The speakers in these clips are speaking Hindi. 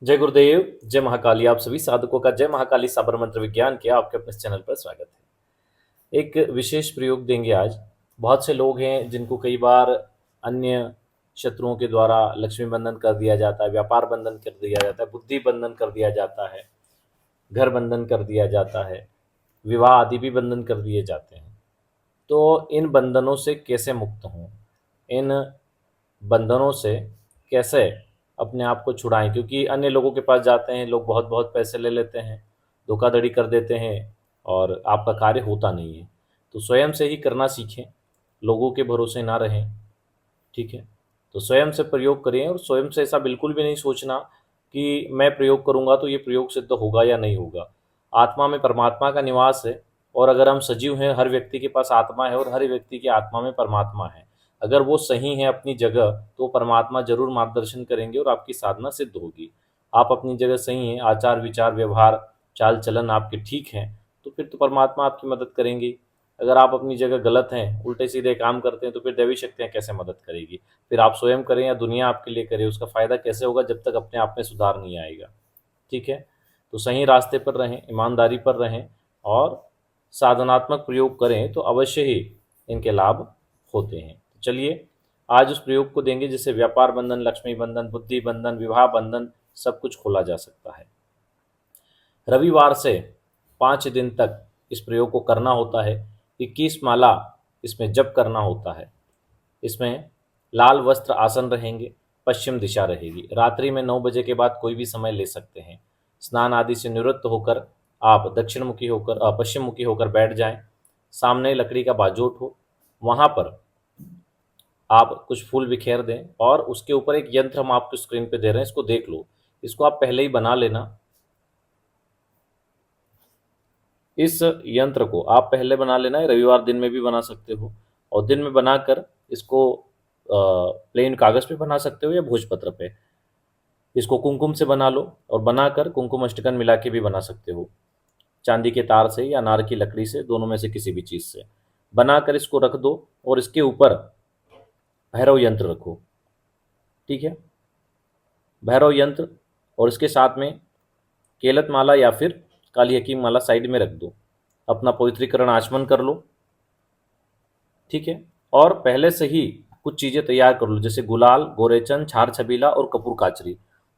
जय गुरुदेव, जय महाकाली। आप सभी साधकों का जय महाकाली साबर मंत्र विज्ञान के आपके अपने चैनल पर स्वागत है। एक विशेष प्रयोग देंगे आज। बहुत से लोग हैं जिनको कई बार अन्य शत्रुओं के द्वारा लक्ष्मी बंधन कर दिया जाता है, व्यापार बंधन कर दिया जाता है, बुद्धि बंधन कर दिया जाता है, घर बंधन कर दिया जाता है, विवाह आदि भी बंधन कर दिए जाते हैं। तो इन बंधनों से कैसे मुक्त हों, इन बंधनों से कैसे अपने आप को छुड़ाएं, क्योंकि अन्य लोगों के पास जाते हैं, लोग बहुत बहुत पैसे ले लेते हैं, धोखाधड़ी कर देते हैं और आपका कार्य होता नहीं है। तो स्वयं से ही करना सीखें, लोगों के भरोसे ना रहें। ठीक है, तो स्वयं से प्रयोग करें और स्वयं से ऐसा बिल्कुल भी नहीं सोचना कि मैं प्रयोग करूंगा तो ये प्रयोग सिद्ध होगा या नहीं होगा। आत्मा में परमात्मा का निवास है, और अगर हम सजीव हैं, हर व्यक्ति के पास आत्मा है और हर व्यक्ति की आत्मा में परमात्मा है। अगर वो सही है अपनी जगह तो परमात्मा जरूर मार्गदर्शन करेंगे और आपकी साधना सिद्ध होगी। आप अपनी जगह सही हैं, आचार विचार व्यवहार चाल चलन आपके ठीक हैं, तो फिर तो परमात्मा आपकी मदद करेंगी। अगर आप अपनी जगह गलत हैं, उल्टे सीधे काम करते हैं, तो फिर दैवी शक्तियाँ कैसे मदद करेगी। फिर आप स्वयं करें या दुनिया आपके लिए करे, उसका फ़ायदा कैसे होगा जब तक अपने आप में सुधार नहीं आएगा। ठीक है, तो सही रास्ते पर रहें, ईमानदारी पर रहें और साधनात्मक प्रयोग करें तो अवश्य ही इनके लाभ होते हैं। तो चलिए आज उस प्रयोग को देंगे जिससे व्यापार बंधन, लक्ष्मी बंधन, बुद्धि बंधन, विवाह बंधन सब कुछ खोला जा सकता है। रविवार से 5 दिन तक इस प्रयोग को करना होता है। 21 माला इसमें जप करना होता है। इसमें लाल वस्त्र आसन रहेंगे, पश्चिम दिशा रहेगी। रात्रि में 9 बजे के बाद कोई भी समय ले सकते हैं। स्नान आदि से निवृत्त होकर आप पश्चिम मुखी होकर बैठ जाएं। सामने लकड़ी का बाजोट हो, वहाँ पर आप कुछ फूल बिखेर दें और उसके ऊपर एक यंत्र हम आपको स्क्रीन पे दे रहे हैं, इसको देख लो। इसको आप पहले ही बना लेना। इस यंत्र को आप पहले बना लेना है, रविवार दिन में भी बना सकते हो, और दिन में बनाकर इसको प्लेन कागज़ पे बना सकते हो या भोजपत्र पे। इसको कुमकुम से बना लो और बनाकर कुमकुम अष्टकन मिला के भी बना सकते हो, चांदी के तार से या नार की लकड़ी से, दोनों में से किसी भी चीज़ से बनाकर इसको रख दो और इसके ऊपर भैरव यंत्र रखो। ठीक है, भैरव यंत्र और इसके साथ में केलत माला या फिर काली हकीम माला साइड में रख दो। अपना पवित्रीकरण आचमन कर लो। ठीक है, और पहले से ही कुछ चीज़ें तैयार कर लो, जैसे गुलाल, गोरेचन, छार छबीला और कपूर काचरी।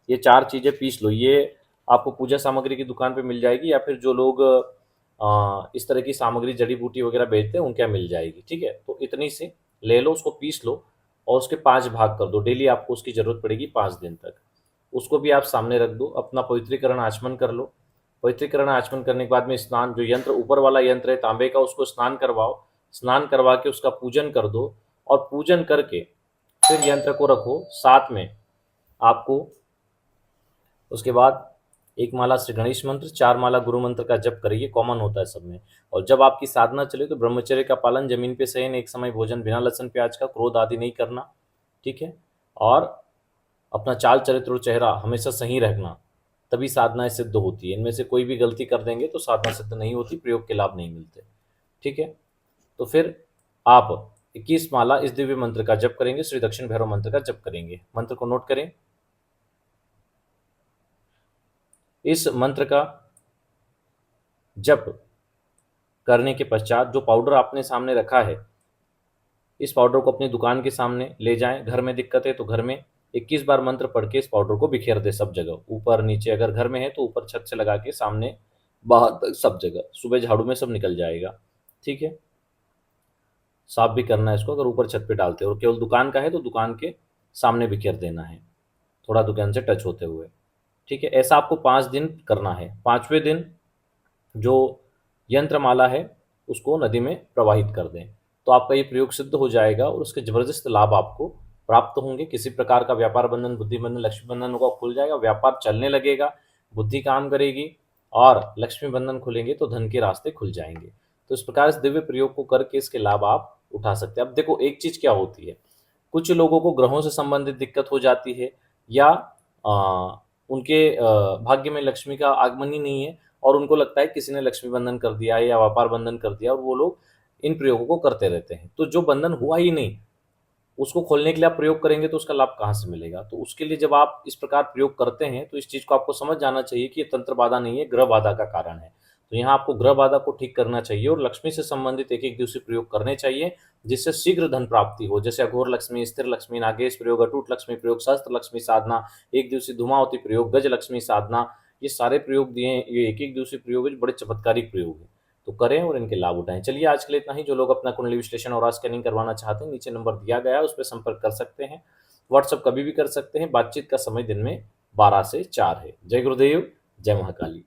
ये 4 चीज़ें पीस लो। ये आपको पूजा सामग्री की दुकान पे मिल जाएगी, या फिर जो लोग इस तरह की सामग्री जड़ी बूटी वगैरह बेचते हैं उनके यहाँ मिल जाएगी। ठीक है, तो इतनी सी ले लो, उसको पीस लो और उसके 5 भाग कर दो। डेली आपको उसकी ज़रूरत पड़ेगी 5 दिन तक। उसको भी आप सामने रख दो। अपना पवित्रीकरण आचमन कर लो। पवित्रीकरण आचमन करने के बाद में स्नान, जो यंत्र ऊपर वाला यंत्र है तांबे का, उसको स्नान करवाओ। स्नान करवा के उसका पूजन कर दो, और पूजन करके फिर यंत्र को रखो साथ में। आपको उसके बाद 1 माला श्री गणेश मंत्र, 4 माला गुरु मंत्र का जप करिए, कॉमन होता है सब में। और जब आपकी साधना चले तो ब्रह्मचर्य का पालन, जमीन पे शयन, एक समय भोजन, बिना लहसुन प्याज का, क्रोध आदि नहीं करना। ठीक है, और अपना चाल चरित्र और चेहरा हमेशा सही रखना, तभी साधनाएं सिद्ध होती है। इनमें से कोई भी गलती कर देंगे तो साधना सिद्ध नहीं होती, प्रयोग के लाभ नहीं मिलते। ठीक है, तो फिर आप 21 माला इस दिव्य मंत्र का जप करेंगे, श्री दक्षिण भैरव मंत्र का जप करेंगे। मंत्र को नोट करें। इस मंत्र का जप करने के पश्चात जो पाउडर आपने सामने रखा है, इस पाउडर को अपनी दुकान के सामने ले जाएं। घर में दिक्कत है तो घर में 21 बार मंत्र पढ़ के इस पाउडर को बिखेर दे सब जगह, ऊपर नीचे। अगर घर में है तो ऊपर छत से लगा के, सामने बाहर तक सब जगह, सुबह झाड़ू में सब निकल जाएगा। ठीक है, साफ भी करना है इसको। अगर ऊपर छत पे डालते हो और केवल दुकान का है तो दुकान के सामने बिखेर देना है, थोड़ा दुकान से टच होते हुए। ठीक है, ऐसा आपको 5 दिन करना है। 5वें दिन जो यंत्र माला है उसको नदी में प्रवाहित कर दें, तो आपका ये प्रयोग सिद्ध हो जाएगा और उसके जबरदस्त लाभ आपको प्राप्त होंगे। किसी प्रकार का व्यापार बंधन, बुद्धि बंधन, लक्ष्मी बंधन होगा खुल जाएगा, व्यापार चलने लगेगा, बुद्धि काम करेगी, और लक्ष्मी बंधन खुलेंगे तो धन के रास्ते खुल जाएंगे। तो इस प्रकार से दिव्य प्रयोग को करके इसके लाभ आप उठा सकते हैं। अब देखो, एक चीज क्या होती है, कुछ लोगों को ग्रहों से संबंधित दिक्कत हो जाती है, या उनके भाग्य में लक्ष्मी का आगमन ही नहीं है, और उनको लगता है किसी ने लक्ष्मी बंधन कर दिया है या व्यापार बंधन कर दिया, और वो लोग इन प्रयोगों को करते रहते हैं। तो जो बंधन हुआ ही नहीं, उसको खोलने के लिए आप प्रयोग करेंगे तो उसका लाभ कहाँ से मिलेगा? तो उसके लिए जब आप इस प्रकार प्रयोग करते हैं तो इस चीज़ को आपको समझ जाना चाहिए कि ये तंत्र बाधा नहीं है, ग्रह बाधा का कारण है। तो यहाँ आपको ग्रह बाधा को ठीक करना चाहिए और लक्ष्मी से संबंधित एक-एक दिवसीय प्रयोग करने चाहिए, जिससे शीघ्र धन प्राप्ति हो। जैसे अघोर लक्ष्मी, स्थिर लक्ष्मी, नागेश प्रयोग, अटूट लक्ष्मी प्रयोग, सहस्त्र लक्ष्मी साधना, एक दिवसीय धूमावती प्रयोग, गज लक्ष्मी साधना, ये सारे प्रयोग दिए हैं, ये एक-एक दिवसीय प्रयोग है, बड़े चमत्कारिक प्रयोग हैं। तो करें और इनके लाभ उठाएँ। चलिए आज के लिए इतना ही। जो लोग अपना कुंडली विश्लेषण और स्कैनिंग करवाना चाहते हैं, नीचे नंबर दिया गया है, उस पे संपर्क कर सकते हैं। व्हाट्सएप कभी भी कर सकते हैं। बातचीत का समय दिन में 12 से 4 है। जय गुरुदेव, जय महाकाली।